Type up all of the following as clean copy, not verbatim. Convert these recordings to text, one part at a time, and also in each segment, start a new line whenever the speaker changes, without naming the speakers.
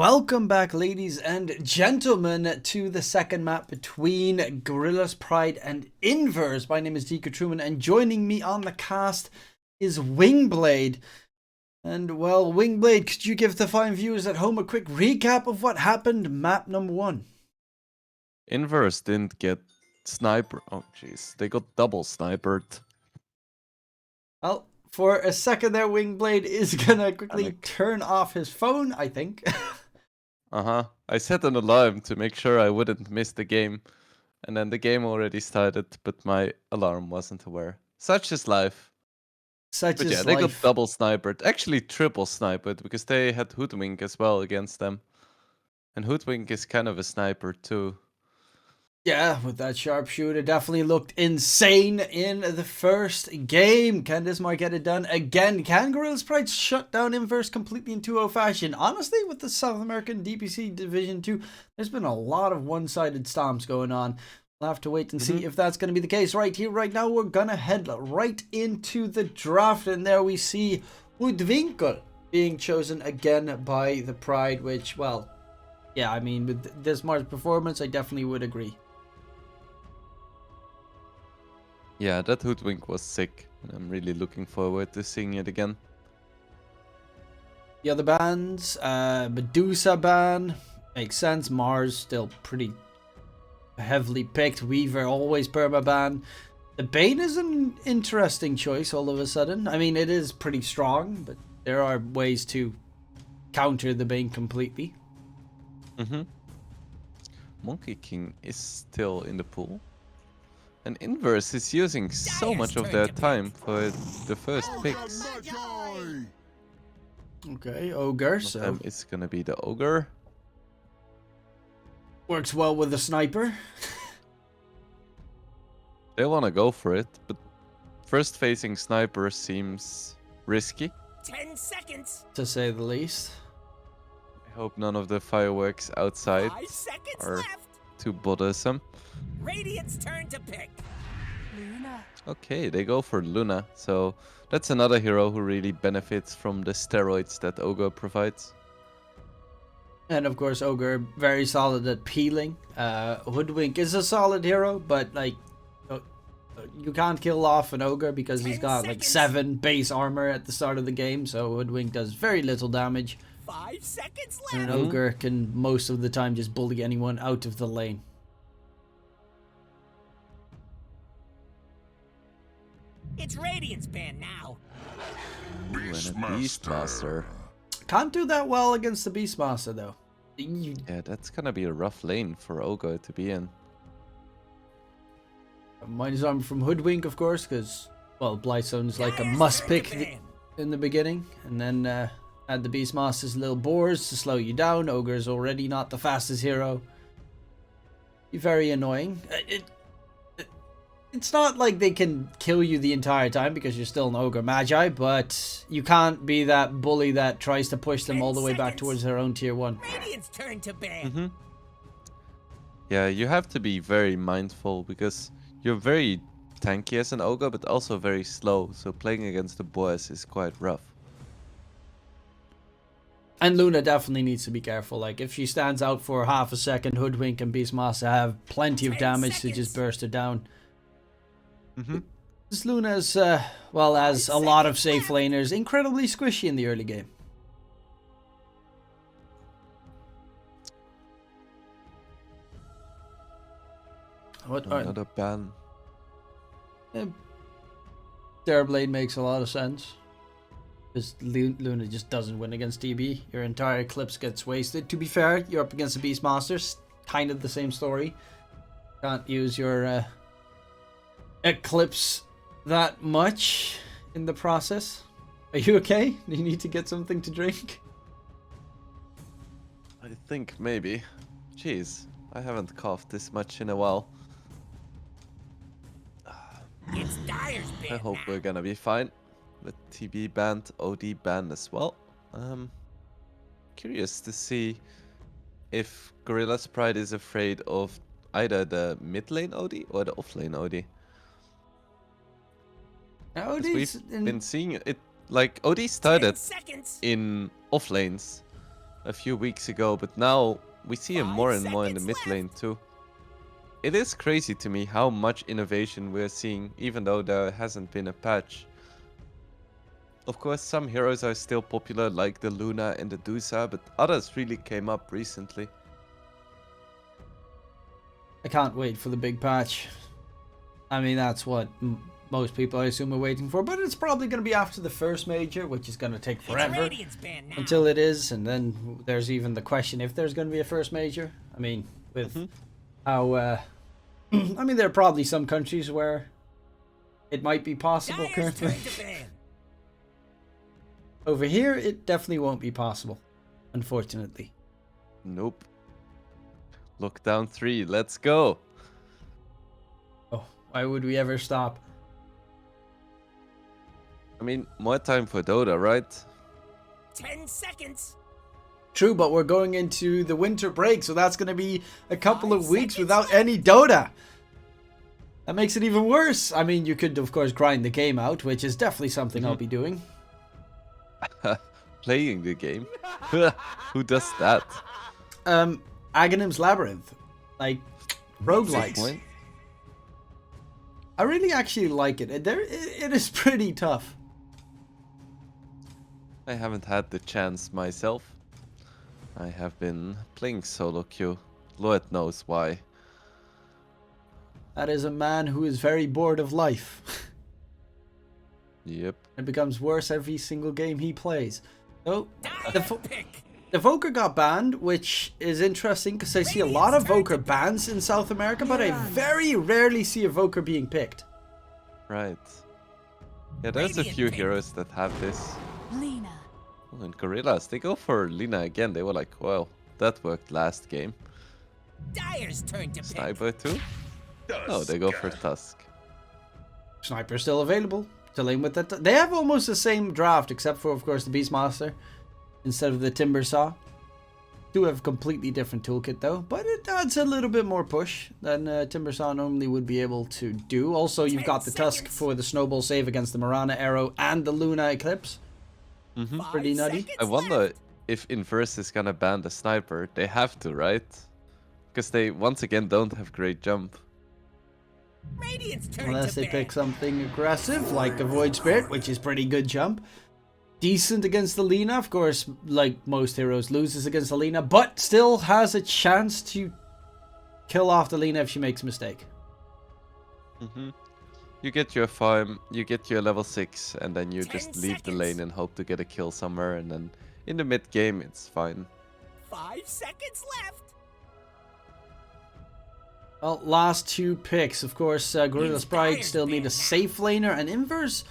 Welcome back, ladies and gentlemen, to the second map between Gorilla's Pride and Inverse. My name is Dktruman, and joining me on the cast is Wingblade. And well, Wingblade, could you give the fine viewers at home a quick recap of what happened map number 1?
Inverse didn't get sniper. Oh, jeez. They got double snipered.
Well, for a second there, Wingblade is gonna quickly turn off his phone, I think.
I set an alarm to make sure I wouldn't miss the game. And then the game already started, but my alarm wasn't aware. Such is life.
Such is
they
life.
got double sniped. Actually, triple sniped, because they had Hoodwink as well against them. And Hoodwink is kind of a sniper too.
Yeah, with that sharpshooter, definitely looked insane in the first game. Can Dismar get it done again? Can Gorilla's Pride shut down Inverse completely in 2-0 fashion? Honestly, with the South American DPC Division 2, there's been a lot of one-sided stomps going on. We'll have to wait and see if that's going to be the case. Right here, right now, we're going to head right into the draft. And there we see Hoodwinkel being chosen again by the Pride, which, well, yeah, I mean, with Dismar's performance, I definitely would agree.
Yeah, that Hoodwink was sick. I'm really looking forward to seeing it again.
The other bans, Medusa ban, makes sense. Mars still pretty heavily picked. Weaver always perma ban. The Bane is an interesting choice all of a sudden. I mean, it is pretty strong, but there are ways to counter the Bane completely.
Monkey King is still in the pool. And Inverse is using so much of their time for the first picks.
Okay, Ogre, so
It's gonna be the Ogre.
works well with the Sniper.
They wanna go for it, but first facing Sniper seems risky.
10 seconds.
To say the least.
I hope none of the fireworks outside
5 seconds
are
left.
too bothersome.
Radiant's turn to pick. Luna.
Okay, they go for Luna, so that's another hero who really benefits from the steroids that Ogre provides.
And of course, Ogre, very solid at peeling. Hoodwink is a solid hero, but like, you can't kill off an Ogre because he's got like 7 base armor at the start of the game, so Hoodwink does very little damage.
5 seconds
And
left.
an Ogre can most of the time just bully anyone out of the lane.
It's Radiant's band now.
Ooh, and a Beastmaster.
Can't do that well against the Beastmaster though.
Yeah, that's gonna be a rough lane for Ogre to be in.
Minus armor from Hoodwink, of course, because, well, Blightstone is like a must pick in the beginning. And then add the Beastmaster's little boars to slow you down. Ogre's already not the fastest hero. Be very annoying. It's not like they can kill you the entire time because you're still an Ogre Magi, but you can't be that bully that tries to push them all the way back towards their own tier 1.
Radiant's turn to ban.
Yeah, you have to be very mindful because you're very tanky as an Ogre, but also very slow, so playing against the boys is quite rough.
And Luna definitely needs to be careful. Like, if she stands out for half a second, Hoodwink and Beastmaster have plenty of
10
damage to
seconds.
just burst her down. This Luna's, well, as a lot of safe laners, incredibly squishy in the early game. What?
Another ban.
Terrorblade makes a lot of sense. Because Luna just doesn't win against DB. Your entire Eclipse gets wasted. To be fair, you're up against the Beastmasters. Kind of the same story. Can't use your Eclipse that much in the process. Are you okay? Do you need to get something to drink?
I think maybe. Jeez, I haven't coughed this much in a while.
It's Dyer's band
I hope
now.
we're gonna be fine. With TB banned, OD banned as well. Curious to see if Gorilla's Pride is afraid of either the mid lane OD or the off lane OD. We've been seeing it, like OD started
10 seconds.
in off lanes a few weeks ago, but now we see him more
5
and more in the mid
seconds
lane too. It is crazy to me how much innovation we're seeing, even though there hasn't been a patch. Of course, some heroes are still popular, like the Luna and the Dusa, but others really came up recently.
I can't wait for the big patch. I mean, that's what most people, I assume, are waiting for. But it's probably going to be after the first major, which is going to take forever
Radiant's banned now.
until it is. And then there's even the question if there's going to be a first major. I mean, with how... I mean, there are probably some countries where it might be possible
Dyer's
currently.
turn to ban.
Over here, it definitely won't be possible, unfortunately.
Nope. Look down 3, let's go!
Oh, why would we ever stop?
I mean, more time for Dota, right?
10 seconds.
True, but we're going into the winter break, so that's going to be a couple of
5
weeks
seconds
without
left.
any Dota. That makes it even worse. I mean, you could, of course, grind the game out, which is definitely something I'll be doing.
Playing the game? Who does that?
Aghanim's Labyrinth. Like, roguelikes.
Point?
I really actually like it. It is pretty tough.
I haven't had the chance myself. I have been playing solo queue. Lord knows why.
That is a man who is very bored of life.
Yep.
It becomes worse every single game he plays. So,
Dire pick.
the Voker got banned, which is interesting because I see a lot of Voker bans in South America, but I very rarely see a Voker being picked.
Right. Yeah, there's a
Radiant
few
pick.
heroes that have this.
Lena.
Oh, and Gorillas, they go for Lina again. They were like, well, that worked last game.
Dyer's turn to pick.
Sniper too? No, they go for Tusk.
Sniper's still available. To lane with that. They have almost the same draft, except for, of course, the Beastmaster instead of the Timber Saw. Do have completely different toolkit though, but it adds a little bit more push than Timber Saw normally would be able to do. Also, you've
10
got the Tusk
seconds.
for the snowball save against the Marana Arrow and the Luna Eclipse.
5
Pretty nutty.
seconds
I wonder
left.
if Inverse is gonna ban the Sniper. They have to, right? Because they, once again, don't have great jump.
Radiant's turn
Unless
to
they
ban.
pick something aggressive like a Void Spirit, which is pretty good jump. Decent against the Lina, of course, like most heroes, loses against the Lina, but still has a chance to kill off the Lina if she makes a mistake.
You get your farm, you get your level 6, and then you
10
just leave the
seconds.
lane and hope to get a kill somewhere, and then in the mid game, it's fine.
5 seconds left.
Well, last two picks, of course, Gorilla's Pride
Dyer's
still need a
banned
safe laner, and Inverse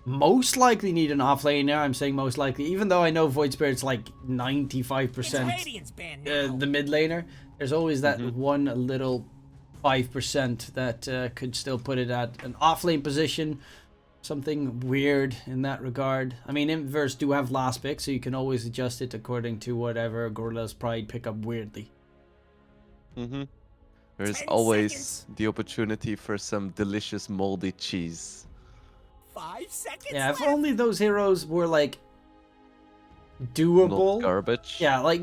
most likely need an off laner. I'm saying most likely, even though I know Void Spirit's like 95%
It's Radiant's banned now.
the mid laner. There's always that one little 5% that could still put it at an off lane position. Something weird in that regard. I mean, Inverse do have last pick, so you can always adjust it according to whatever Gorilla's Pride pick up weirdly.
There's
10
always
seconds.
the opportunity for some delicious moldy cheese.
5 seconds
Yeah, if
left.
only those heroes were like doable.
Not garbage.
Yeah, like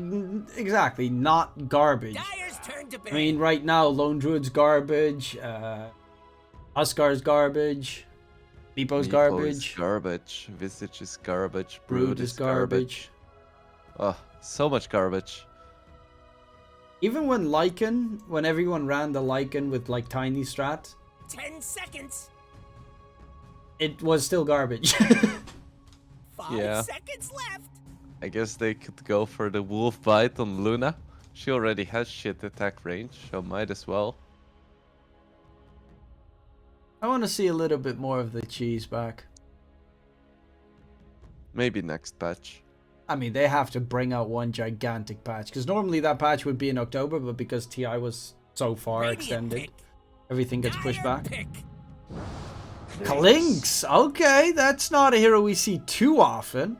exactly, not garbage.
Dyer's turn to ban.
I mean, right now, Lone Druid's garbage, Huskar's garbage, Meepo's
Meepo
garbage,
is garbage. Visage is garbage.
Brood is garbage.
Oh, so much garbage.
Even when Lycan, when everyone ran the Lycan with like tiny strat,
10 seconds.
it was still garbage.
5
Yeah.
seconds left.
I guess they could go for the wolf bite on Luna. She already has shit attack range, so might as well.
I want to see a little bit more of the cheese back.
Maybe next patch.
I mean, they have to bring out one gigantic patch, because normally that patch would be in October, but because TI was so far
Radiant
extended,
pick.
everything gets pushed
Dire
back.
pick.
Klinks! Okay, that's not a hero we see too often.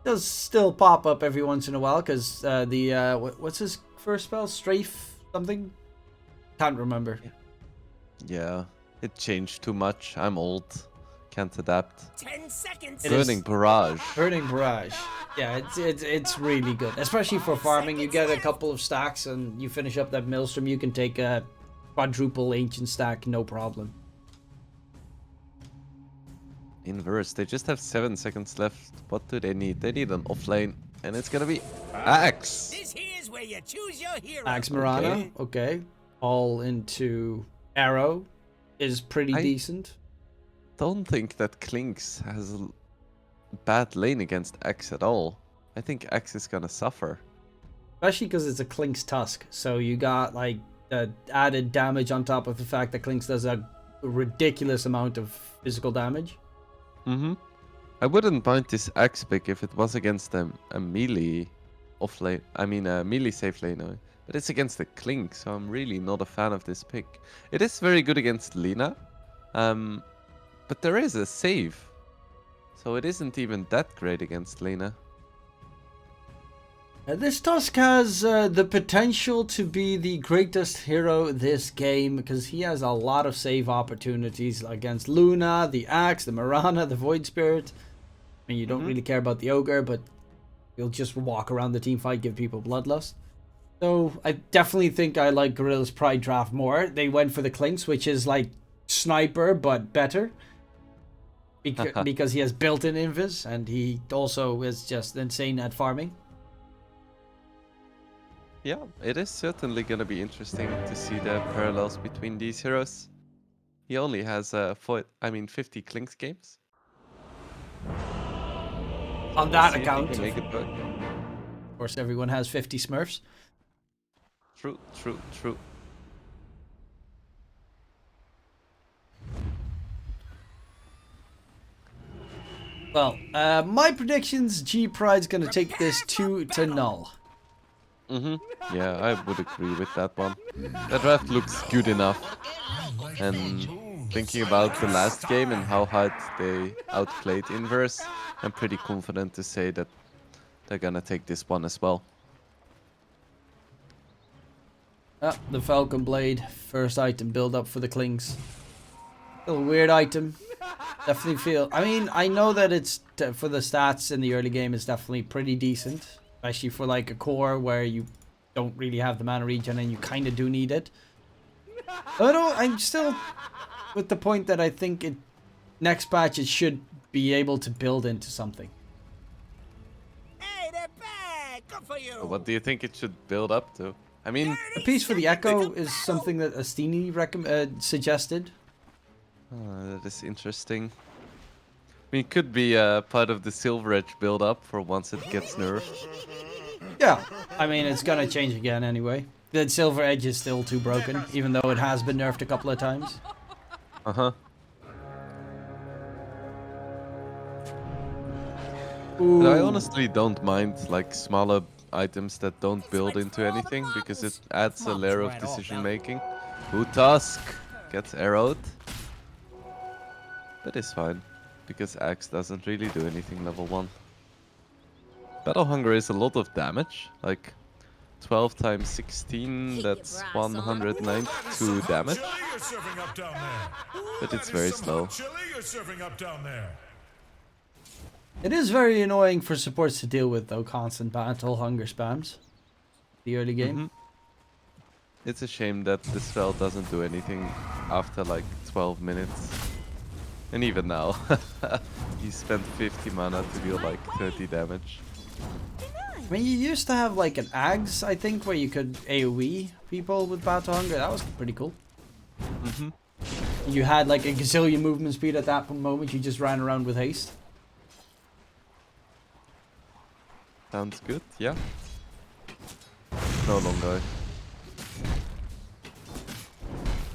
Does still pop up every once in a while, because what's his first spell? Strafe something? Can't remember.
Yeah, it changed too much. I'm old. Can't adapt.
10 seconds.
Burning Barrage.
Burning Barrage. Yeah, it's really good. Especially for farming. You get a couple of stacks and you finish up that Maelstrom. You can take a quadruple ancient stack, no problem.
Inverse. They just have 7 seconds left. What do they need? They need an offlane. And it's gonna be Axe.
This here's where you choose your hero.
Axe Mirana. Okay. All into Arrow is pretty decent.
Don't think that Klinks has a bad lane against Axe at all. I think Axe is gonna suffer.
Especially because it's a Klink's Tusk. So you got like the added damage on top of the fact that Klinks does a ridiculous amount of physical damage.
Mm-hmm. I wouldn't mind this Axe pick if it was against a melee offlane. I mean a melee safe laner. But it's against the Klink, so I'm really not a fan of this pick. It is very good against Lina. But there is a save. So it isn't even that great against Lina.
This Tusk has the potential to be the greatest hero this game because he has a lot of save opportunities against Luna, the Axe, the Mirana, the Void Spirit. I mean, you don't really care about the Ogre, but you'll just walk around the team fight, give people bloodlust. So I definitely think I like Gorilla's Pride draft more. They went for the Klinks, which is like Sniper, but better. Because he has built-in invis, and he also is just insane at farming.
Yeah, it is certainly going to be interesting to see the parallels between these heroes. He only has 50 Klinks games.
On that
See if he
account,
can make it work.
of course, everyone has 50 Smurfs.
True.
Well, my predictions, G Pride's gonna take this 2-0.
Yeah, I would agree with that one. The draft looks good enough. And thinking about the last game and how hard they outplayed Inverse, I'm pretty confident to say that they're gonna take this one as well.
The Falcon Blade, first item build up for the Klings. Still a weird item. Definitely feel. I mean, I know that it's for the stats in the early game is definitely pretty decent, especially for like a core where you don't really have the mana regen and you kind of do need it. But I'm still with the point that I think next patch it should be able to build into something.
Hey, they're back. Good for you.
What do you think it should build up to? I mean,
A piece for the Echo is something that Astini suggested.
that is interesting. I mean, it could be part of the Silver Edge build up for once it gets nerfed.
Yeah, I mean, it's gonna change again anyway. The Silver Edge is still too broken, even though it has been nerfed a couple of times.
Uh-huh.
Ooh.
But I honestly don't mind like smaller items that don't build into anything because it adds a layer of decision making. Ooh, Tusk gets arrowed. But it's fine, because Axe doesn't really do anything level 1. Battle Hunger is a lot of damage, like 12 times 16, that's 192 damage. But it's very slow.
It is very annoying for supports to deal with, though, constant Battle Hunger spams. The early game.
It's a shame that the spell doesn't do anything after like 12 minutes. And even now, he spent 50 mana to deal like 30 damage.
I mean, you used to have like an Ags, I think, where you could AoE people with Battle Hunger. That was pretty cool. You had like a gazillion movement speed at that moment. You just ran around with haste.
Sounds good, yeah. No longer.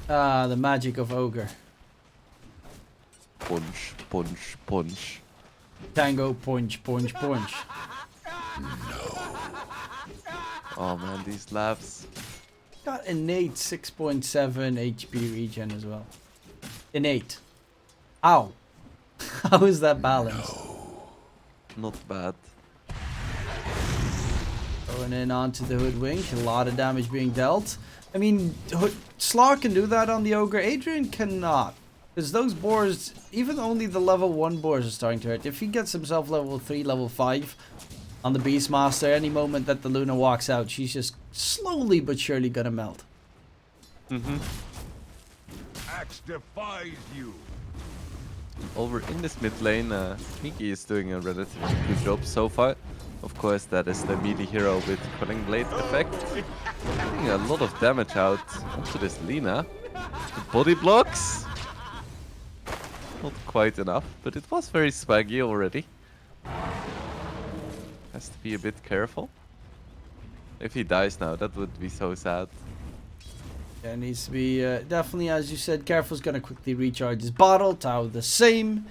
Ah, the magic of Ogre.
Punch, punch, punch.
Tango, punch, punch, punch.
Oh man, these labs.
Got innate 6.7 HP regen as well. Innate. Ow. How is that balanced?
Not bad.
Going in onto the Hoodwink. A lot of damage being dealt. I mean, Slar can do that on the Ogre. Adrian cannot. Because those boars, even only the level 1 boars are starting to hurt. If he gets himself level 3, level 5 on the Beastmaster, any moment that the Luna walks out, she's just slowly but surely gonna melt.
Axe defies you.
Over in this mid lane, Miki is doing a relatively good job so far. Of course, that is the melee hero with Quelling Blade effect. Getting a lot of damage out onto this Lina. The body blocks. Not quite enough, but it was very swaggy already. Has to be a bit careful. If he dies now, that would be so sad.
Yeah, needs to be definitely, as you said, careful's gonna quickly recharge his bottle. Tau the same.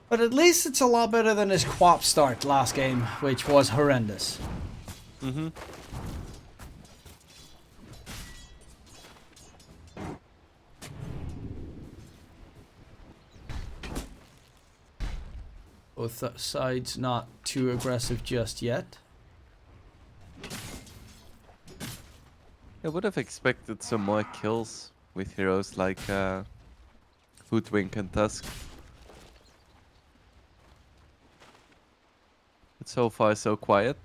But at least it's a lot better than his Quap start last game, which was horrendous. Both sides not too aggressive just yet.
I would have expected some more kills with heroes like Hoodwink and Tusk. But so far so quiet.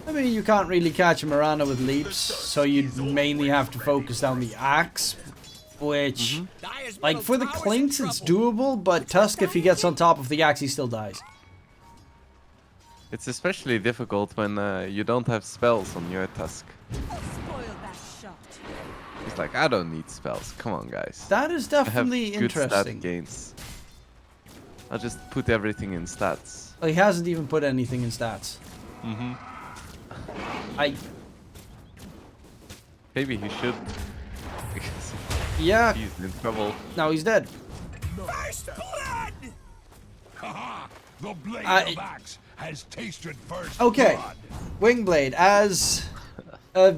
I mean, you can't really catch a Mirana with leaps, so you mainly have to focus down the axe, which, like, for the Clinks it's doable, but Tusk, if he gets on top of the axe, he still dies.
It's especially difficult when you don't have spells on your Tusk. He's like, I don't need spells. Come on, guys.
That is
I have
definitely
good
interesting.
stat gains. I'll just put everything in stats.
He hasn't even put anything in stats.
Maybe he should. Because
Yeah,
he's in trouble.
now he's dead.
First blood!
Haha! The blade of axe has tasted first
Okay,
blood.
Wingblade, as a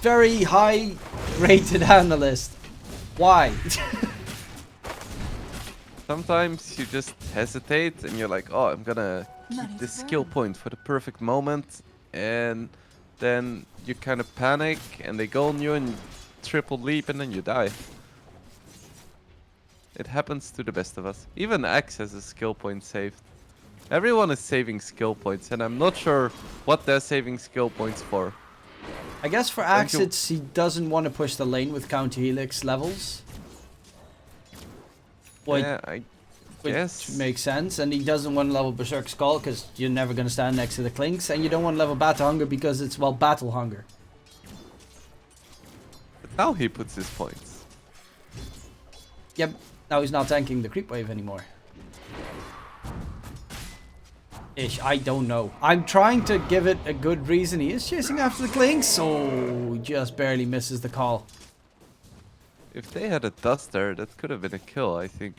very high rated analyst, why?
Sometimes you just hesitate and you're like, oh, I'm gonna keep this skill point for the perfect moment. And then you kind of panic and they go on you and you triple leap and then you die. It happens to the best of us. Even Axe has a skill point saved. Everyone is saving skill points and I'm not sure what they're saving skill points for.
I guess for Axe, it's he doesn't want to push the lane with counter helix levels.
Yeah, I
Which
guess.
makes sense, and he doesn't want to level Berserk Skull because you're never going to stand next to the Clinks, and you don't want to level Battle Hunger because it's, well, Battle Hunger.
But now he puts his points.
Yep, now he's not tanking the creep wave anymore. Ish, I don't know. I'm trying to give it a good reason. He is chasing after the Clinks, so he just barely misses the call.
If they had a Duster, that could have been a kill, I think.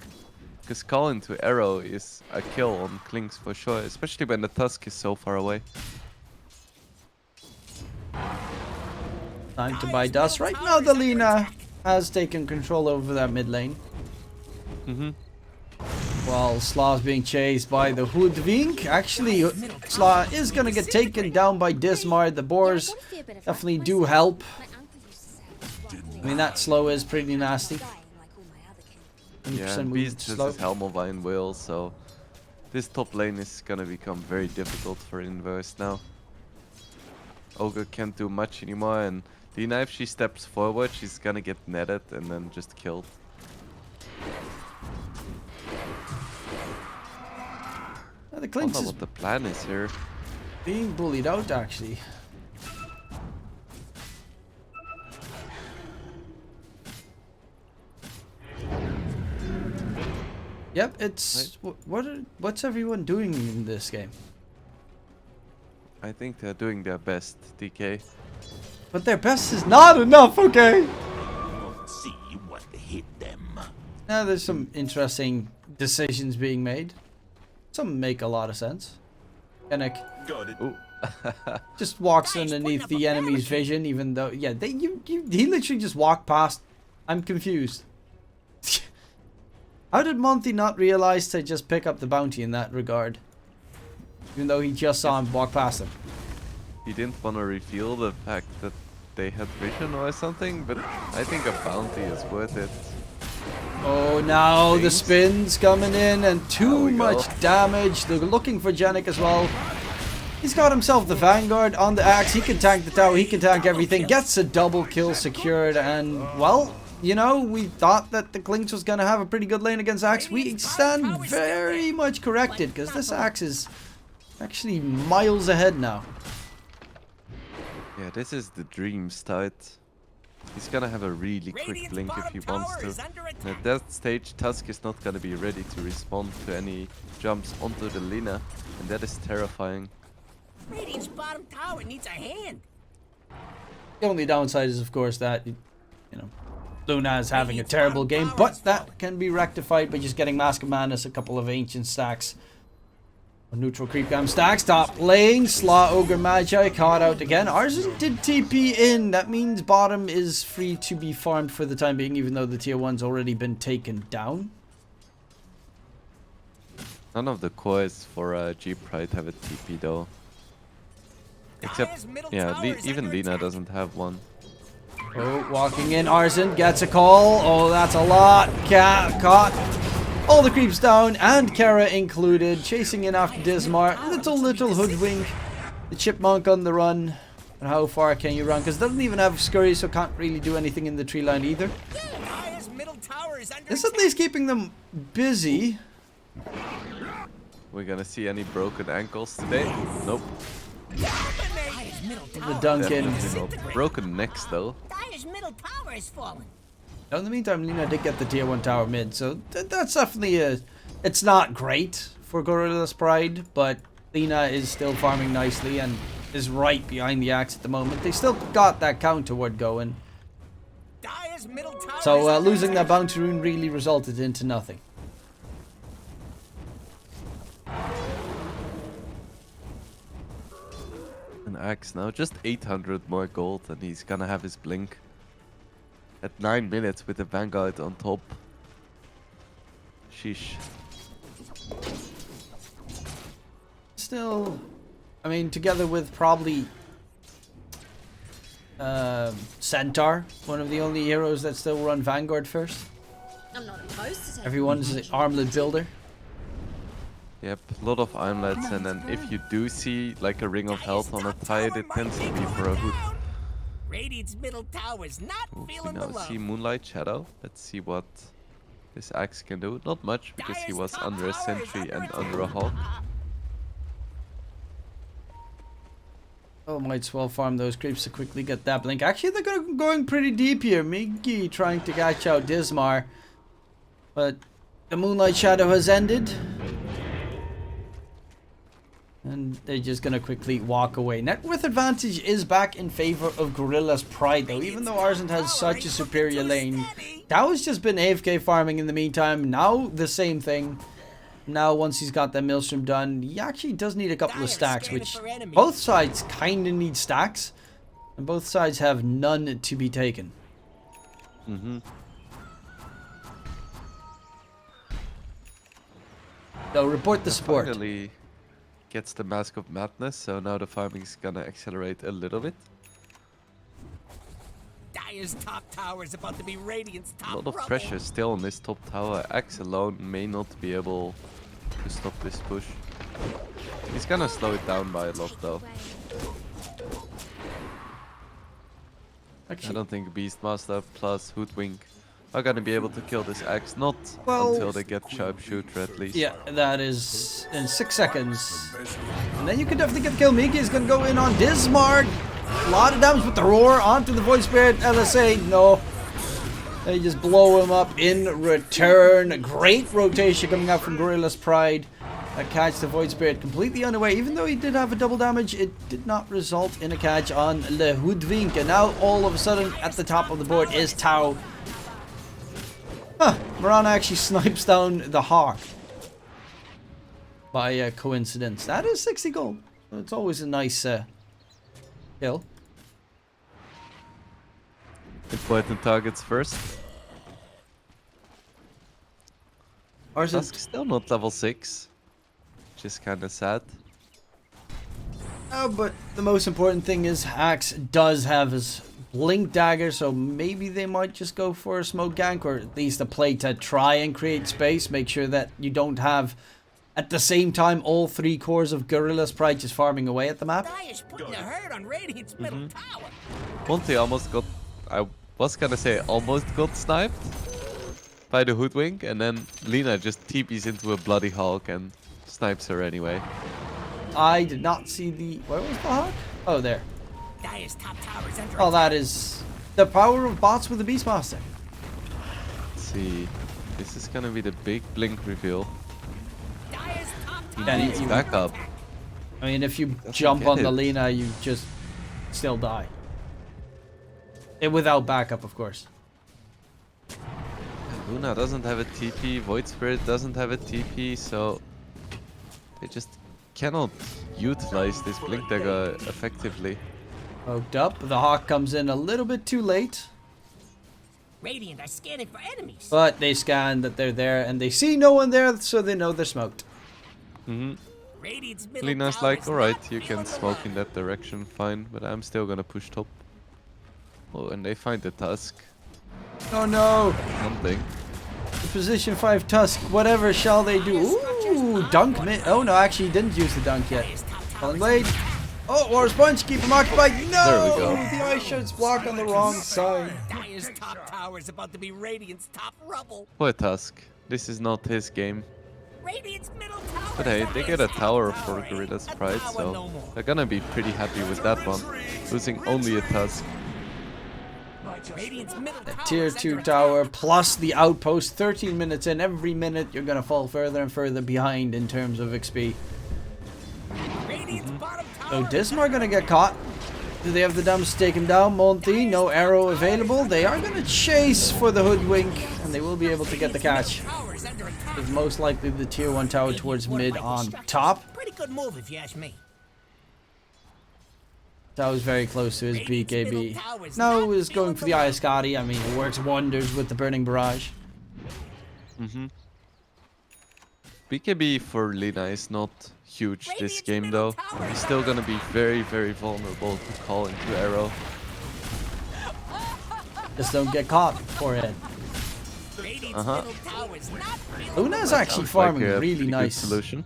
Because call into arrow is a kill on Clinks for sure, especially when the Tusk is so far away.
Time to buy dust. Right now, the Lina has taken control over that mid lane. While Slaw's being chased by the Hoodwink. Actually, Slaw is going to get taken down by Dismar. The boars definitely do help. I mean, that slow is pretty nasty.
Yeah, Beast has his Helmovine will, so this top lane is gonna become very difficult for Inverse now. Ogre can't do much anymore, and Lina, if she steps forward, she's gonna get netted and then just killed.
The
I don't
Clinks
know
is
what the plan is here.
being bullied out, actually. Yep, it's what's everyone doing in this game?
I think they're doing their best, DK.
But their best is not enough, okay?
See what hit them.
Now there's some interesting decisions being made. Some make a lot of sense. Kennec
Got it.
Ooh.
just walks underneath the enemy's vision, even though, yeah, he literally just walked past. I'm confused. How did Monty not realize to just pick up the bounty in that regard? Even though he just saw him walk past him.
He didn't want to reveal the fact that they had vision or something, but I think a bounty is worth it.
Oh, now the
Things.
spins coming in and too
we
much
go.
damage. They're looking for Janik as well. He's got himself the Vanguard on the axe. He can tank the tower. He can tank everything. Gets a double kill secured. And, well, you know, we thought that the Clinch was going to have a pretty good lane against axe. We stand very much corrected because this axe is actually miles ahead now.
Yeah, this is the dream start. He's gonna have a really quick
Radiant's
blink if
bottom
he wants
tower
to.
is under
And
attack.
at that stage, Tusk is not gonna be ready to respond to any jumps onto the Lina. And that is terrifying.
Radiant's bottom tower needs a hand.
The only downside is, of course, that, you know, Luna is having a terrible game, but that can be rectified by just getting Mask of Madness, a couple of ancient stacks. A neutral creep gam stacks, top lane, Slaw Ogre Magi caught out again. Arzen did TP in, that means bottom is free to be farmed for the time being, even though the tier 1's already been taken down.
None of the cores for G Pride have a TP though. Except, yeah, even Lina doesn't have one.
Oh, walking in, Arzen gets a call. Oh, that's a lot. Caught. All the creeps down, and Kara included, chasing in after Dismar. Little hoodwink. The chipmunk on the run. And how far can you run? Because doesn't even have scurry, so can't really do anything in the tree line either.
Dire's middle tower is under
It's at least keeping them busy.
We're gonna see any broken ankles today? Nope.
Dire's middle
The
tower.
Duncan.
Definitely not. Broken necks though.
Dire's middle tower is fallen.
Now, in the meantime, Lina did get the tier 1 tower mid, so that's definitely a... It's not great for Gorilla's Pride, but Lina is still farming nicely and is right behind the axe at the moment. They still got that counter ward going.
Dire's middle tower
So
is under
losing that
attack.
bounty rune really resulted into nothing.
An axe now, just 800 more gold and he's gonna have his blink. At 9 minutes with the Vanguard on top. Sheesh.
Still, I mean, together with probably Centaur, one of the only heroes that still run Vanguard first.
I'm not opposed to taking
Everyone's the armlet builder.
Yep, a lot of armlets, and then if you do see like a ring of health on a tide, it tends to be for a hood.
Radiant's middle tower is not
Ooh, we
feeling the
now
love.
see Moonlight Shadow. Let's see what this axe can do. Not much, because he
Dire's
was
top
under a
tower is
sentry and
attack.
under a hawk.
Oh, might as well farm those creeps to quickly get that blink. Actually, they're going pretty deep here. Miggy trying to catch out Dismar. But the Moonlight Shadow has ended. And they're just going to quickly walk away. Net worth advantage is back in favor of Gorilla's Pride, though. Even though Arsent has such a superior lane. Tao's just been AFK farming in the meantime. Now the same thing. Now once he's got that Maelstrom done, he actually does need a couple of stacks, which both sides kind of need stacks. And both sides have none to be taken.
Mm-hmm.
So report the support.
Finally gets the Mask of Madness, so now the farming is gonna accelerate a little bit.
Dire's top tower is about to be Radiant's top
A lot of
rubble.
pressure still on this top tower. Axe alone may not be able to stop this push. He's gonna slow it down by a lot though. I
Actually,
don't think Beastmaster plus Hoodwink are gonna be able to kill this axe. Not
Well-
until they get Sharpshooter at least.
yeah, that is in 6 seconds. And then you can definitely get the kill. Miki is going to go in on Dismar. A lot of damage with the roar onto the Void Spirit. LSA, no. They just blow him up in return. Great rotation coming out from Gorilla's Pride. A catch the Void Spirit completely unaware. Even though he did have a double damage, it did not result in a catch on Le Hoodwink. And now all of a sudden at the top of the board is Tao. Huh, Mirana actually snipes down the Hawk. By coincidence. That is 60 gold. It's always a nice kill.
Important targets first.
Or is it
Tusk still not level 6. Which is kinda sad.
but the most important thing is Axe does have his Blink Dagger, so maybe they might just go for a smoke gank, or at least a play to try and create space. Make sure that you don't have, at the same time, all 3 cores of Gorilla Sprite just farming away at the map.
Dire's putting a hurt on Radiant's middle tower.
Monty almost got, I was gonna say almost got sniped by the Hoodwink, and then Lina just TPs into a Bloody Hulk and snipes her anyway.
I did not see the... Where was the Hawk? Oh, there.
Dire's top tower is under
Oh,
attack.
that is the power of bots with the Beastmaster.
Let's see. This is gonna be the big blink reveal.
Dire's top
He
tower
needs
is under
backup.
attack.
I mean, if you
Doesn't
jump
get
on the
it.
Lina, you just still die. Without backup, of course.
Luna doesn't have a TP, Void Spirit doesn't have a TP, so they just cannot utilize this Blink Dagger effectively.
Poked up. The Hawk comes in a little bit too late.
Radiant are scanning for enemies.
But they scan that they're there, and they see no one there, so they know they're smoked.
Radiant's middle
Lina's
tower
like,
is
alright,
not
you can
feeling
smoke
the
in that direction, fine, but I'm still gonna push top. Oh, and they find the Tusk.
Oh no!
Something.
The position 5 Tusk, whatever shall they do? Ooh, dunk mid. Oh no, actually he didn't use the dunk yet.
Dire's top tower
Falling
is
Blade.
under attack.
Oh, War's Punch, keep him occupied. No!
There we go.
The ice shot's blocked on the wrong side.
Dire's top tower is about to be Radiant's top rubble.
Poor Tusk. This is not his game.
Radiant's middle tower
But
is
hey,
under
they get a
attack.
tower for Gorilla Sprite,
tower
so
no more.
they're gonna be pretty happy with that one. Losing only a Tusk.
Radiant's middle tower
Tier
is
2
under
tower
attack.
plus the outpost. 13 minutes in. Every minute you're going to fall further and further behind in terms of XP.
Radiant's bottom tower
So
is
Dismar going to get caught. Do they have the dumps to take him down? Monty, no arrow available. They are going to chase for the Hoodwink, and they will be able to get the catch.
tower is under attack.
With most likely the tier 1 tower towards mid on top.
Pretty good move if you ask me.
That was very close to his BKB. Now is going for the Iascati. I mean, it works wonders with the Burning Barrage.
BKB for Lina is not huge this game though. He's still gonna be very, very vulnerable to call into arrow.
Just don't get caught for it.
Radiant's middle tower is not feeling
Luna's actually
Sounds like
farming
a
really
pretty good
nice.
solution.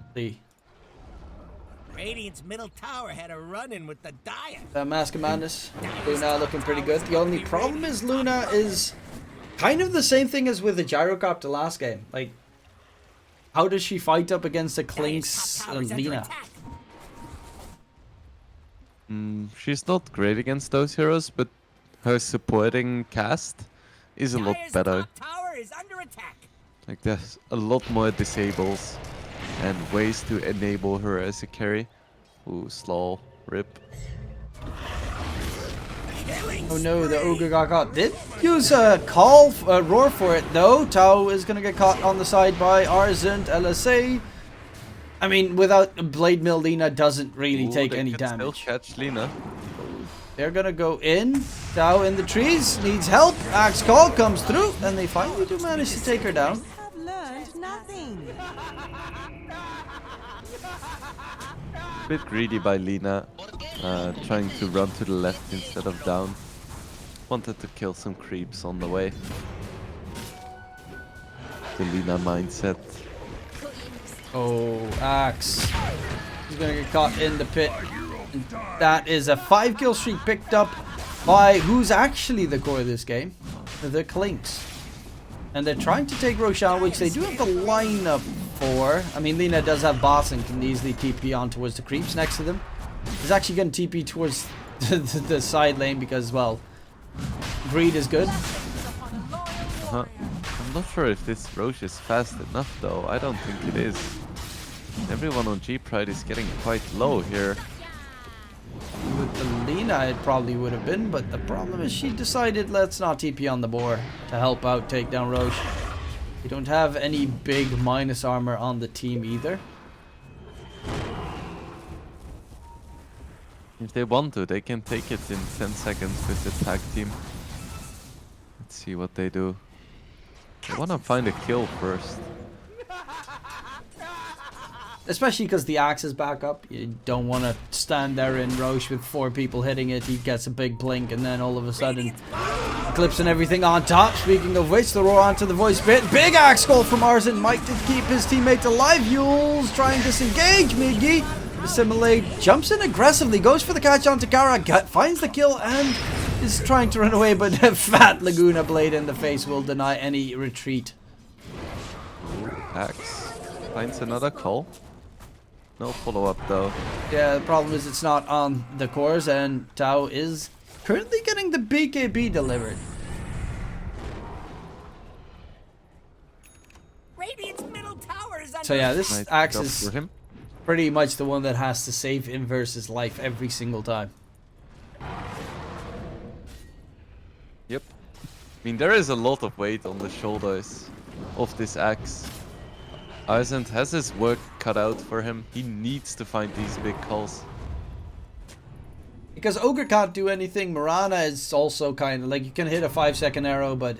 Radiant's middle tower had a run-in with the Dire.
Mask of Madness. Luna looking pretty good. The only problem is Luna is kind of the same thing as with the Gyrocopter last game. Like, how does she fight up against the Clinks and Lina?
She's not great against those heroes, but her supporting cast is a lot better.
Tower is under attack.
Like there's a lot more disables and ways to enable her as a carry. Ooh, slow, rip.
Oh no, the Ogre got caught. Did use a call, roar for it though. Tau is gonna get caught on the side by Arzent LSA. I mean, without Blade Mill, Lina doesn't really
Ooh,
take
they
any
can
damage.
Still catch Lina.
They're gonna go in. Tau in the trees, needs help. Axe Call comes through, and they finally do manage to take her down.
Have learned nothing.
Bit greedy by Lina, trying to run to the left instead of down. Wanted to kill some creeps on the way. The Lina mindset.
Oh, Axe. He's gonna get caught in the pit. That is a 5-kill streak picked up by who's actually the core of this game, the Clinks. And they're trying to take Roshan, which they do have the lineup for. I mean, Lina does have boss and can easily TP on towards the creeps next to them. He's actually going to TP towards the side lane because, well, greed is good.
I'm not sure if this Roche is fast enough though. I don't think it is. Everyone on G Pride is getting quite low here.
With the Lina, it probably would have been, but the problem is she decided let's not TP on the boar to help out take down Roche. You don't have any big minus armor on the team either.
If they want to, they can take it in 10 seconds with the tag team. Let's see what they do. They wanna find a kill first.
especially because the axe is back up. You don't want to stand there in Roche with 4 people hitting it. He gets a big blink and then all of a sudden clips and everything on top. Speaking of which, the roar onto the voice bit. Big axe goal from Arzen. Mike to keep his teammates alive. Yules trying to disengage. Miggy assimilate, jumps in aggressively, goes for the catch onto Gara, finds the kill and is trying to run away, but a fat Laguna blade in the face will deny any retreat.
Axe finds another call. No follow-up though.
Yeah, the problem is it's not on the cores, and Tao is currently getting the BKB delivered.
Radiant's middle tower is under
So yeah, this
Nice
axe
job
is
for him.
pretty much the one that has to save Inverse's life every single time.
Yep. I mean, there is a lot of weight on the shoulders of this axe. Arsent has his work cut out for him. He needs to find these big calls.
Because Ogre can't do anything, Mirana is also kind of like, you can hit a 5-second arrow, but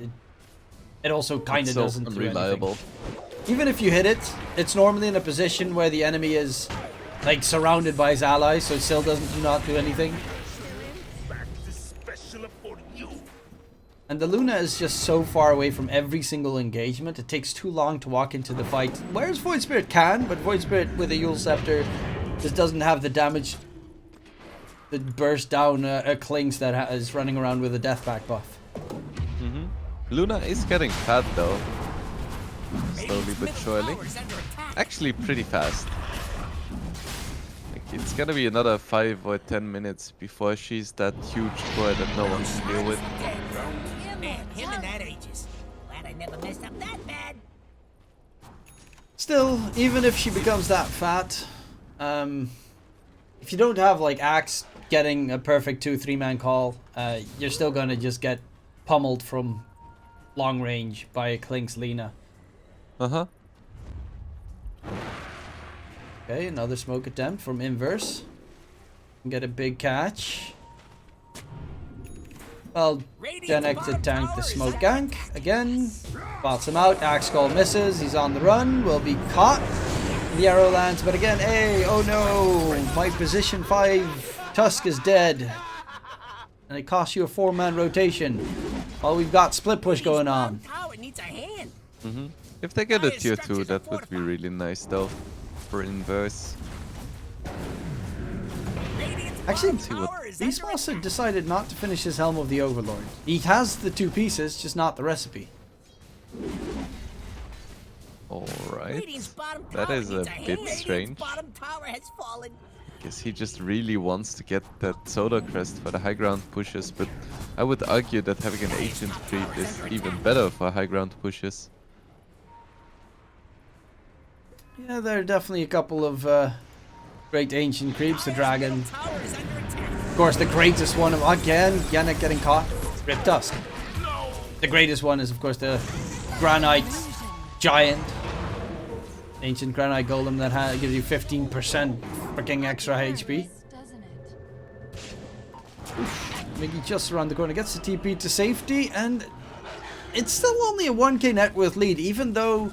it also kind of
So
doesn't do
unreliable.
anything. Even if you hit it, it's normally in a position where the enemy is like surrounded by his allies, so it still do not do anything. And the Luna is just so far away from every single engagement, it takes too long to walk into the fight. Whereas Void Spirit can, but Void Spirit with a Yule Scepter just doesn't have the damage that bursts down Klings that is running around with a Deathback buff.
Luna is getting fat though. Slowly but surely. Actually pretty fast. Like, it's gonna be another 5 or 10 minutes before she's that huge core that no one can deal with.
Man, him and that ages. Glad I never messed up that bad.
Still, even if she becomes that fat, if you don't have like Axe getting a perfect 2-3 man call, you're still gonna just get pummeled from long range by Klink's Lina.
Uh-huh.
Okay, another smoke attempt from Inverse. Get a big catch. Well, Genex to tank the smoke gank again. Spots him out. Axe call misses. He's on the run. Will be caught. The arrow lands, but again, hey, oh no! My position 5 Tusk is dead. And it costs you a 4-man rotation. While we've got split push going on.
Tower needs a hand.
If they get a tier 2, that would be really nice though. For Inverse.
Actually,
Tower is
Beastmaster decided not to finish his Helm of the Overlord. He has the 2 pieces, just not the recipe.
Alright.
Radiant's bottom
That
tower
is a
needs
bit
hand.
strange.
Radiant's bottom tower has fallen.
Guess he just really wants to get that Soda Crest for the high ground pushes, but I would argue that having an Ancient Creep is even better for high ground pushes.
Yeah, there are definitely a couple of great ancient creeps. The dragon,
Tower is under attack.
of course, the greatest one of again. Yannick getting caught. Rip Tusk. The greatest one is, of course, the Granite Giant, ancient Granite Golem that gives you 15% freaking extra HP. Miggy just around the corner gets the TP to safety, and it's still only a 1k net worth lead, even though.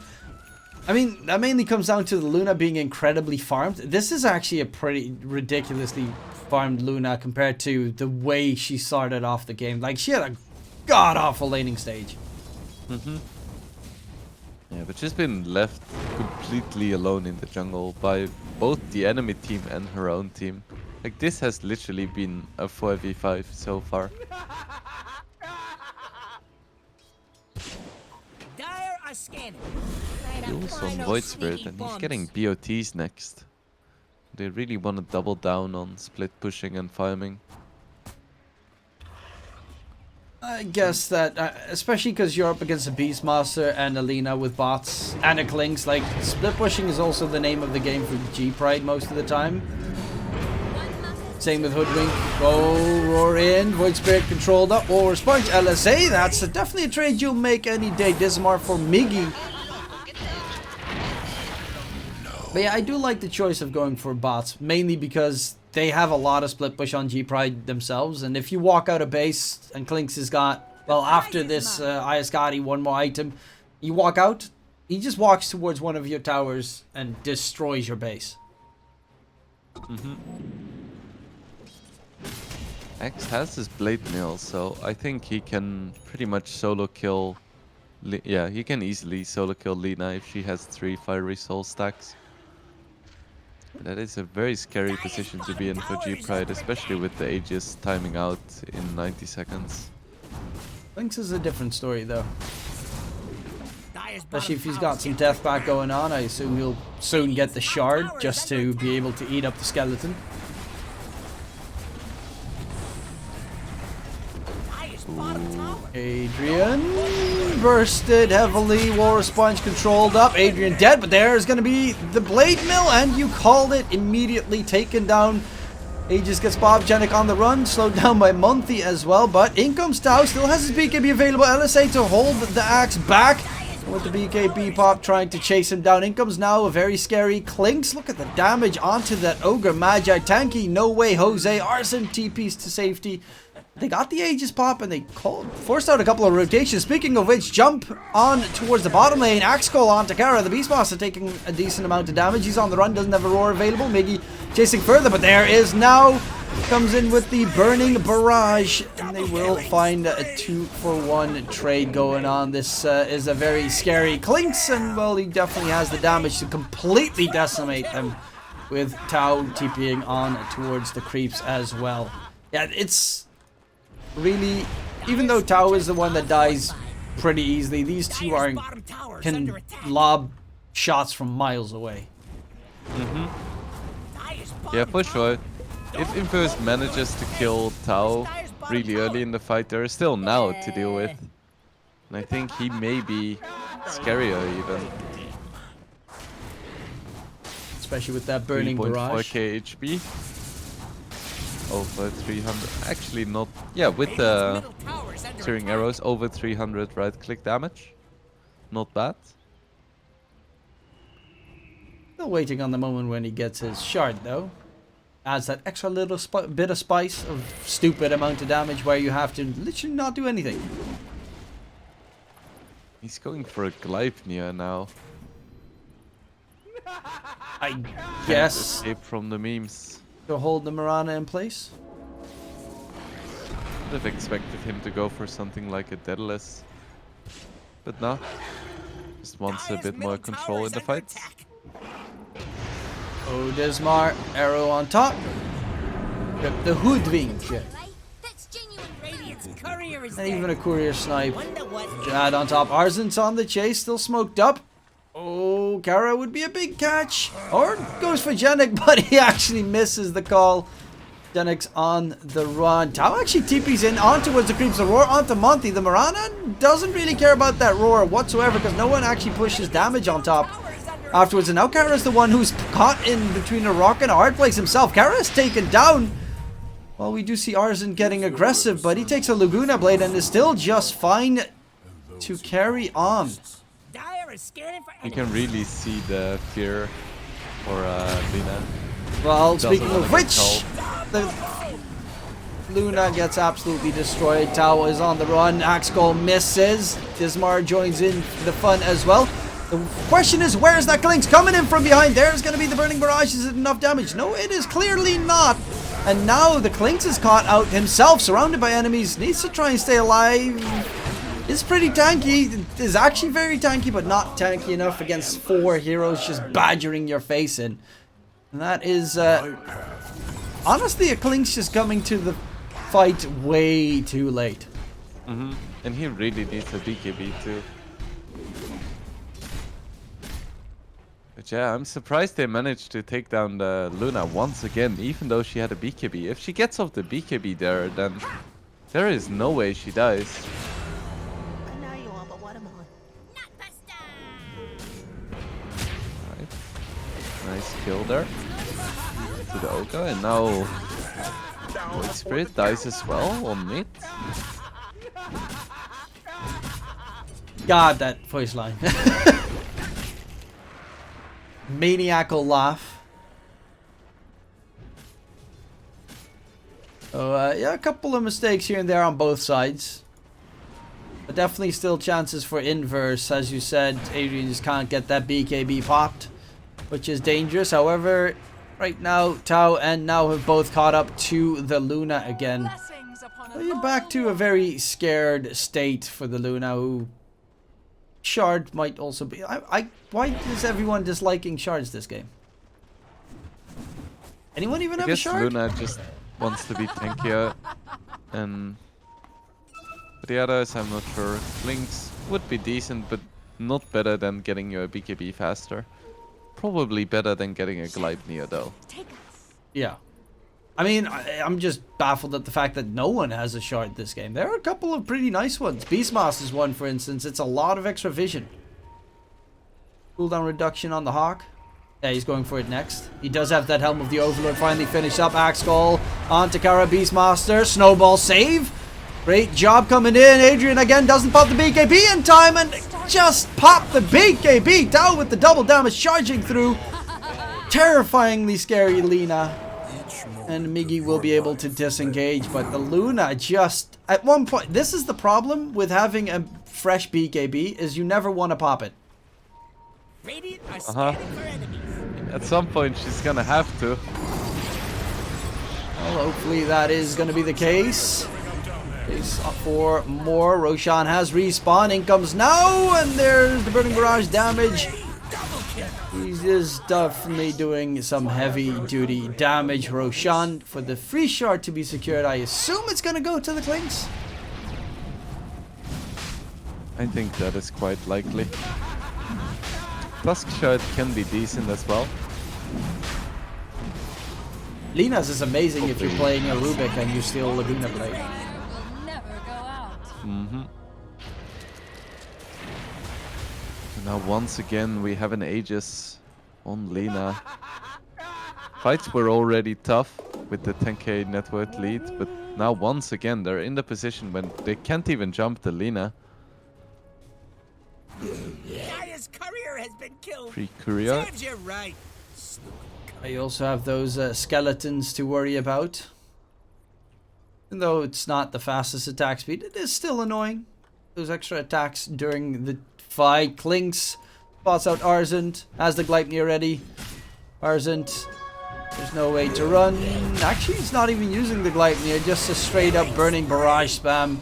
I mean, that mainly comes down to the Luna being incredibly farmed. This is actually a pretty ridiculously farmed Luna compared to the way she started off the game. Like, she had a god-awful laning stage.
Yeah, but she's been left completely alone in the jungle by both the enemy team and her own team. Like, this has literally been a 4v5 so far.
Dire are scanning.
Jules on Void Spirit, and he's getting BOTs next. They really want to double down on split pushing and farming.
I guess that, especially because you're up against a Beastmaster and a Lina with bots and a Klinks, like, split pushing is also the name of the game for G-Pride most of the time. Same with Hoodwink. Go, roar in. Void Spirit controlled up. Or Sponge LSA. That's definitely a trade you'll make any day. Dismar for Miggy. But yeah, I do like the choice of going for bots. Mainly because they have a lot of split push on G-Pride themselves. And if you walk out of base and Klinks has got, well, after this Ayasgati, one more item, you walk out, He just walks towards one of your towers and destroys your base.
X has his blade mill, so I think he can pretty much solo kill. Yeah, he can easily solo kill Lina if she has 3 fiery soul stacks. That is a very scary position to be in for G-Pride, especially with the Aegis timing out in 90 seconds.
Lynx is a different story though.
Dyer's
Especially
bottom
if he's
tower's
got some
hit.
death back going on. I assume he'll soon get the shard just to be able to eat up the skeleton.
Dyer's bottom tower.
Adrian bursted heavily. War Sponge controlled up. Adrian dead, but there's going to be the Blade Mill, and you called it, immediately taken down. Aegis gets Bobgenic on the run, slowed down by Monty as well, but in comes Tau, still has his BKB available. LSA to hold the axe back. With the BKB pop trying to chase him down. In comes now a very scary Clinks. Look at the damage onto that Ogre Magi. Tanky, no way, Jose. Arson TPs to safety. They got the Aegis pop and they forced out a couple of rotations. Speaking of which, jump on towards the bottom lane. Axe Call on Takara. The Beast Master taking a decent amount of damage. He's on the run, doesn't have a roar available. Miggy chasing further, but there is now. Comes in with the Burning Barrage, and they will find a 2-for-1 trade going on. This is a very scary Clinks, and well, he definitely has the damage to completely decimate them with Tau TPing on towards the creeps as well. Yeah, it's really, even though Tau is the one that dies pretty easily, these two are can lob shots from miles away.
Yeah, for sure. If Inverse manages to kill Tau really early in the fight, there is still now to deal with. And I think he may be scarier even.
Especially with that Burning Barrage.
3.4k HP. Over 300. Actually not. Yeah, with the searing arrows, over 300 right click damage. Not bad.
Still waiting on the moment when he gets his shard though. Adds that extra little bit of spice of stupid amount of damage where you have to literally not do anything.
He's going for a Gleipnir now.
I guess.
Escape from the memes.
To hold the Mirana in place.
Would have expected him to go for something like a Daedalus. But no. Just wants a bit more control in the fights.
Oh, Desmar, arrow on top. Rip the Hoodwink.
That's genuine
Radiant's courier is
And
dead.
even a courier snipe.
Wonder what
Jad on top. Arzen's on the chase, still smoked up. Oh, Kara would be a big catch. Or goes for Genik, but he actually misses the call. Genik's on the run. Tau actually TP's in on towards the creeps. The roar onto Monty. The Mirana doesn't really care about that roar whatsoever because no one actually pushes damage on top afterwards. And now Kara's the one who's caught in between a rock and a hard place himself. Kara's taken down. Well, we do see Arzen getting aggressive, but he takes a Laguna Blade and is still just fine to carry on.
Dyer is scared for
You can really see the fear for Lina.
Well,
Doesn't
speaking
wanna
of
get
which,
called.
the Luna gets absolutely destroyed. Tau is on the run. Axcol misses. Dismar joins in the fun as well. The question is, where is that Clinks coming in from behind? There's going to be the Burning Barrage. Is it enough damage? No, it is clearly not. And now the Clinks is caught out himself, surrounded by enemies. Needs to try and stay alive. It's pretty tanky. It's actually very tanky, but not tanky enough against 4 heroes just badgering your face in. And that is, honestly, a Clinks just coming to the fight way too late.
And he really needs a BKB too. But yeah, I'm surprised they managed to take down the Luna once again, even though she had a BKB. If she gets off the BKB there, then there is no way she dies.
I know you are, but what am I?
Right. Nice kill there. To the Ogre, and now Void Spirit dies as well on mid.
God, that voice line. Maniacal laugh. So, yeah, a couple of mistakes here and there on both sides. But definitely still chances for inverse. As you said, Adrian just can't get that BKB popped, which is dangerous. However, right now, Tau and Now have both caught up to the Luna again. So you're back to a very scared state for the Luna, who Shard might also be. Why is everyone disliking Shards this game? Anyone even have a Shard?
Luna just wants to be tankier, and for the others, I'm not sure. Lynx would be decent, but not better than getting your BKB faster. Probably better than getting a Gleipnir though.
Yeah. I mean, I'm just baffled at the fact that no one has a Shard this game. There are a couple of pretty nice ones. Beastmaster's one, for instance. It's a lot of extra vision. Cooldown reduction on the Hawk. Yeah, he's going for it next. He does have that Helm of the Overlord finally finished up. Axe Skull on Takara Beastmaster. Snowball save. Great job coming in. Adrian again doesn't pop the BKB in time and just popped the BKB. Down with the double damage charging through. Terrifyingly scary Lina. And Miggy will be able to disengage, but the Luna just... At one point, this is the problem with having a fresh BKB, is you never want to pop it.
Radiant are scanning for enemies.
At some point, she's gonna have to.
Well, hopefully that is going to be the case. Case for more. Roshan has respawn. In comes Now, and there's the Burning Barrage damage. He is definitely doing some heavy duty damage. Roshan for the free shard to be secured. I assume it's going to go to the Clinks.
I think that is quite likely. Tusk shard can be decent as well.
Lina's is amazing if you're playing a Rubik and you steal Laguna Blade.
Now once again we have an Aegis on Lina. Fights were already tough with the 10k net worth lead, but now once again they're in the position when they can't even jump the Lina.
Gaya's courier has been killed.
Free courier.
Serves you right.
I also have those skeletons to worry about. Even though it's not the fastest attack speed, it is still annoying. Those extra attacks during the fight. Clinks spots out Arzent, has the Gleipnir ready. Arzent, there's no way to run. Actually, he's not even using the Gleipnir, just a straight up Burning Barrage spam.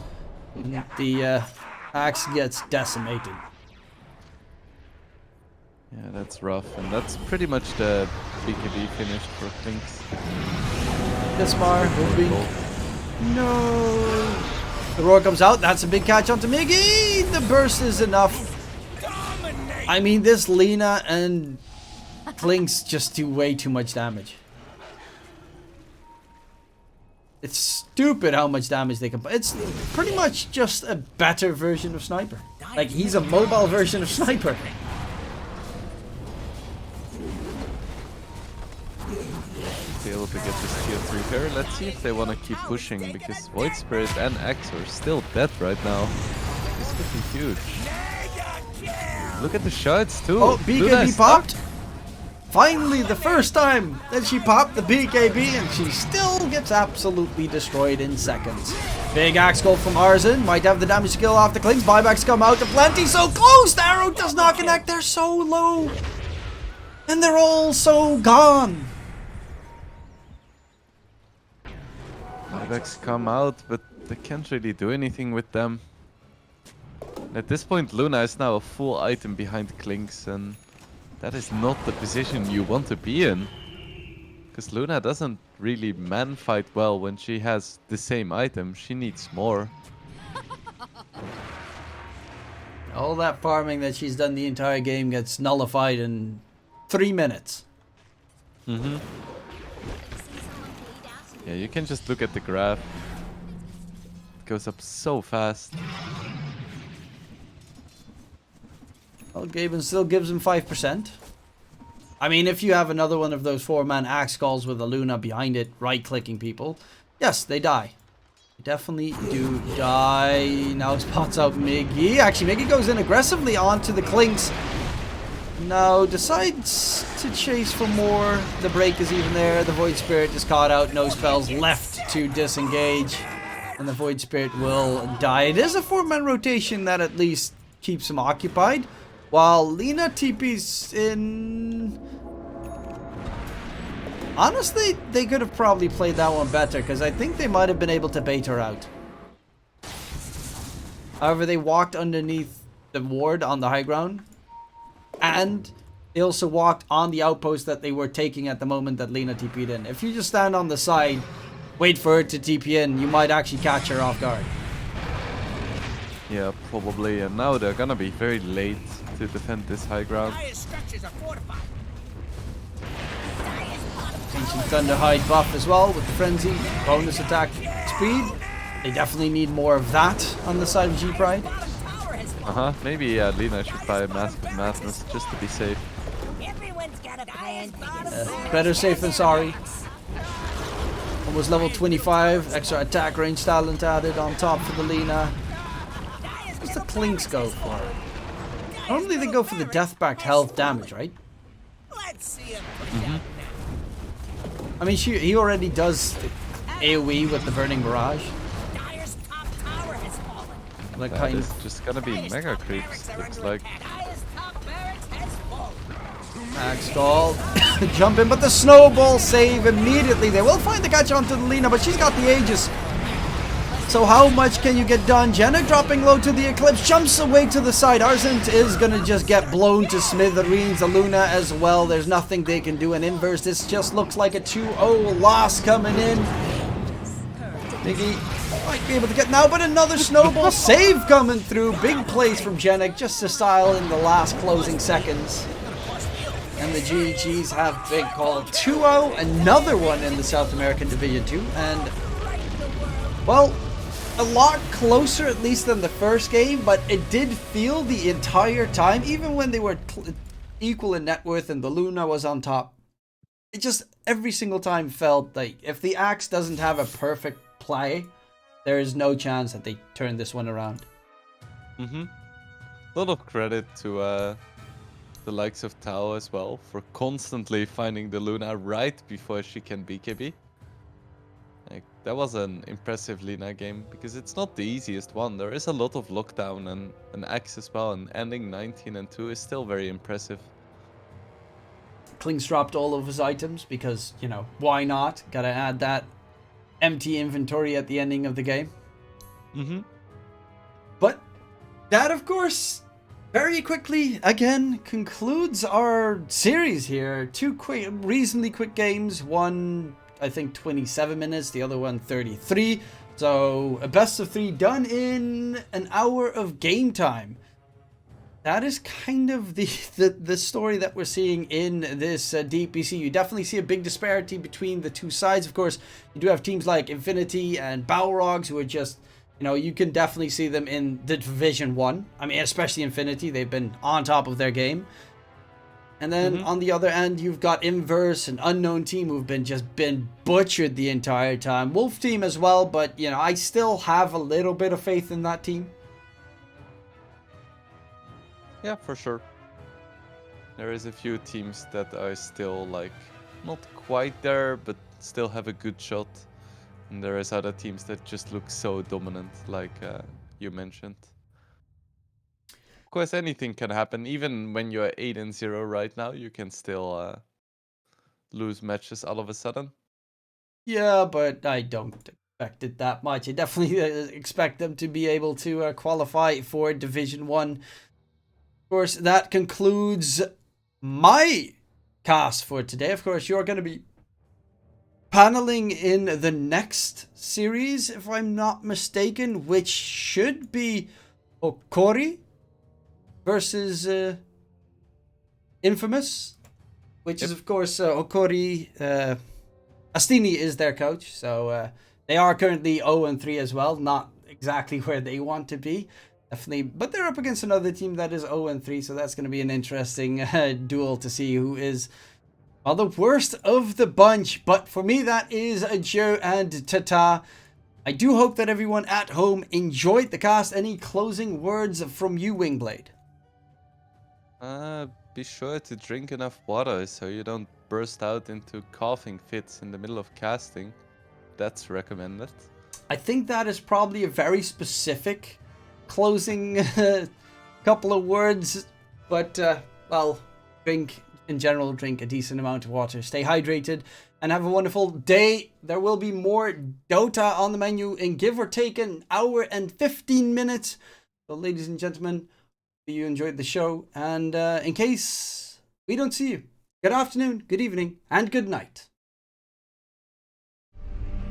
The axe gets decimated.
Yeah, that's rough, and that's pretty much the BKB finished for Clinks.
Desmar hoping. No. The roar comes out. That's a big catch onto Miggy. The burst is enough. I mean, this Lina and Clinks just do way too much damage. It's stupid how much damage they can put. It's pretty much just a better version of Sniper. Like, he's a mobile version of Sniper.
Able to get this tier 3 pair. Let's see if they want to keep pushing, because Void Spirit and Axe are still dead right now. This could be huge. Look at the shards too.
Oh, BKB popped. Finally, the first time that she popped the BKB, and she still gets absolutely destroyed in seconds. Big axe goal from Arzen. Might have the damage skill off the Clinks. Buybacks come out to plenty. So close. The arrow does not connect. They're so low. And they're all so gone.
Buybacks come out, but they can't really do anything with them. At this point, Luna is now a full item behind Clinks, and that is not the position you want to be in. Because Luna doesn't really man fight well when she has the same item. She needs more.
All that farming that she's done the entire game gets nullified in 3 minutes.
Yeah, you can just look at the graph. It goes up so fast.
Well, Gaben still gives him 5%. I mean, if you have another one of those 4-man axe calls with a Luna behind it, right-clicking people, yes, they die. They definitely do die. Now spots out Miggy. Actually, Miggy goes in aggressively onto the Clinks. Now decides to chase for more. The break is even there. The Void Spirit is caught out. No spells left to disengage. And the Void Spirit will die. It is a 4-man rotation that at least keeps him occupied. While Lina TP's in... Honestly, they could have probably played that one better, because I think they might have been able to bait her out. However, they walked underneath the ward on the high ground. And they also walked on the outpost that they were taking at the moment that Lina TP'd in. If you just stand on the side, wait for her to TP in, you might actually catch her off guard.
Yeah, probably. And now they're gonna be very late to defend this high ground.
Dire's structures are fortified.
Ancient Thunderhide buff as well with the Frenzy. Bonus attack speed. They definitely need more of that on the side of G-Pride.
Maybe Lina should buy a Mask of Madness just to be safe.
Everyone's got a plan.
Better safe than sorry. Almost level 25. Extra attack range talent added on top for the Lina. What's the Clinks go for? Normally they go for the death-backed health damage, right?
Let's see him put down now.
I mean, he already does AoE with the Burning Barrage.
Dire's top tower has fallen.
Like
That
kind
is
of
just gonna be mega creeps, looks like.
Dire's top barracks has fallen.
max stall. Jump in, but the snowball save immediately. They will find the catch onto the Lina, but she's got the Aegis. So how much can you get done? Jenna dropping low to the Eclipse, jumps away to the side. Arsent is going to just get blown to smithereens. The Luna as well. There's nothing they can do in inverse. This just looks like a 2-0 loss coming in. Biggie might be able to get now, but another snowball save coming through. Big plays from Jenna just to style in the last closing seconds. And the GGs have been called 2-0. Another one in the South American Division 2. And, well, a lot closer at least than the first game, but it did feel the entire time, even when they were equal in net worth and the Luna was on top, it just every single time felt like if the Axe doesn't have a perfect play, there is no chance that they turn this one around.
A lot of credit to the likes of Tao as well for constantly finding the Luna right before she can BKB. Like, that was an impressive Lina game, because it's not the easiest one. There is a lot of lockdown and an Axe as well, and ending 19-2 is still very impressive.
Klings dropped all of his items because, you know, why not? Gotta add that empty inventory at the ending of the game. But that, of course, very quickly, again, concludes our series here. Two reasonably quick games. One, I think, 27 minutes. The other one, 33. So, a best of 3 done in an hour of game time. That is kind of the story that we're seeing in this DPC. You definitely see a big disparity between the two sides. Of course, you do have teams like Infinity and Balrogs who are just, you know, you can definitely see them in the Division 1. I mean, especially Infinity. They've been on top of their game. And then on the other end, you've got Inverse, an unknown team who've been butchered the entire time. Wolf team as well, but, you know, I still have a little bit of faith in that team.
Yeah, for sure. There is a few teams that are still, like, not quite there, but still have a good shot. And there is other teams that just look so dominant, like you mentioned. Of course, anything can happen. Even when you're 8-0 right now, you can still lose matches all of a sudden.
Yeah, but I don't expect it that much. I definitely expect them to be able to qualify for Division 1. Of course, that concludes my cast for today. Of course, you're going to be paneling in the next series, if I'm not mistaken, which should be Okori versus Infamous, which is, of course, Okori. Astini is their coach, so they are currently 0-3 as well. Not exactly where they want to be. Definitely, but they're up against another team that is 0-3, so that's going to be an interesting duel to see who is, well, the worst of the bunch. But for me, that is adieu and ta-ta. I do hope that everyone at home enjoyed the cast. Any closing words from you, Wingblade?
Be sure to drink enough water so you don't burst out into coughing fits in the middle of casting. That's recommended.
I think that is probably a very specific closing couple of words. But, well, drink a decent amount of water. Stay hydrated and have a wonderful day. There will be more Dota on the menu in give or take an hour and 15 minutes. So, ladies and gentlemen, hope you enjoyed the show. And in case we don't see you, good afternoon, good evening, and good night.